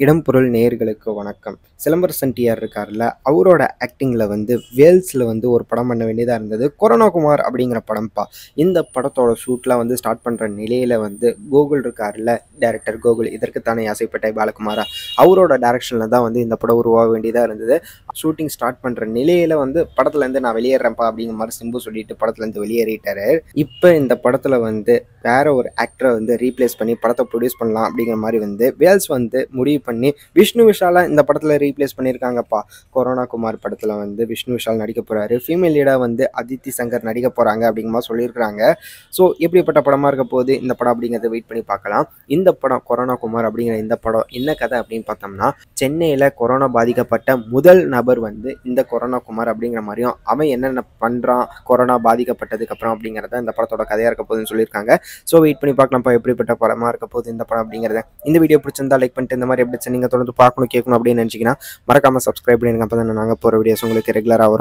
இடம் பொருள் நேயர்களுக்கு வணக்கம். சிலம்பரசன் டிஆர் இருக்கார்ல, அவரோட ஆக்டிங்கில் வந்து வேல்ஸில் வந்து ஒரு படம் பண்ண வேண்டியதாக இருந்தது. கொரோனா குமார் அப்படிங்கிற படம்ப்பா. இந்த படத்தோட ஷூட்லாம் வந்து ஸ்டார்ட் பண்ணுற நிலையில் வந்து கோகுல் இருக்கார்ல, டைரக்டர் கோகுல், இதற்குத்தானே ஆசைப்பட்ட பாலகுமாரா, அவரோட டைரக்ஷனில் தான் வந்து இந்த படம் உருவாக வேண்டியதாக இருந்தது. ஷூட்டிங் ஸ்டார்ட் பண்ணுற நிலையில் வந்து படத்துலேருந்து நான் வெளியேறேன்ப்பா அப்படிங்கிற மாதிரி சிம்பு சொல்லிட்டு படத்துலேருந்து வெளியேறிட்டாரு. இப்போ இந்த படத்தில் வந்து வேற ஒரு ஆக்டரை வந்து ரீப்ளேஸ் பண்ணி படத்தை ப்ரொடியூஸ் பண்ணலாம் அப்படிங்கிற மாதிரி வந்து வேல்ஸ் வந்து முடிவு பண்ணி விஷ்ணு விஷாலை இந்த படத்தில் ரீப்ளேஸ் பண்ணியிருக்காங்கப்பா. கொரோனா குமார் படத்தில் வந்து விஷ்ணு விஷால் நடிக்க போகிறாரு. ஃபீமேல் லீடாக வந்து அதித்தி சங்கர் நடிக்க போகிறாங்க அப்படிங்கிற மாதிரி சொல்லியிருக்கிறாங்க. ஸோ எப்படிப்பட்ட படமாக இருக்க போகுது இந்த படம் அப்படிங்கிறத வெயிட் பண்ணி பார்க்கலாம். இந்த படம் கொரோனா குமார் அப்படிங்கிற இந்த படம் என்ன கதை அப்படின்னு பார்த்தோம்னா, சென்னையில் கொரோனா பாதிக்கப்பட்ட முதல் நபர் வந்து இந்த கொரோனா குமார் அப்படிங்கிற மாதிரியும் அவன் என்னென்ன பண்ணுறான் கொரோனா பாதிக்கப்பட்டதுக்கு அப்புறம் அப்படிங்கிறத இந்த படத்தோட கதையாக இருக்க போகுதுன்னு சொல்லியிருக்காங்க. ஸோ வெயிட் பண்ணி பார்க்கலாம்ப்பா எப்படிப்பட்ட படமாக இருக்க போகுது இந்த படம் அப்படிங்கிறத. இந்த வீடியோ பிடிச்சிருந்தா லைக் பண்ணிட்டு இந்த மாதிரி எப்படி நீங்கள் தொடர்ந்து பார்க்கணும் கேட்கணும் அப்படின்னு நினச்சிங்கன்னா மறக்காமல் சப்ஸ்கிரைப் பண்ணிடுங்க. அப்போ தான் நாங்கள் போகிற வீடியோஸ் உங்களுக்கு ரெகுலராக வரும்.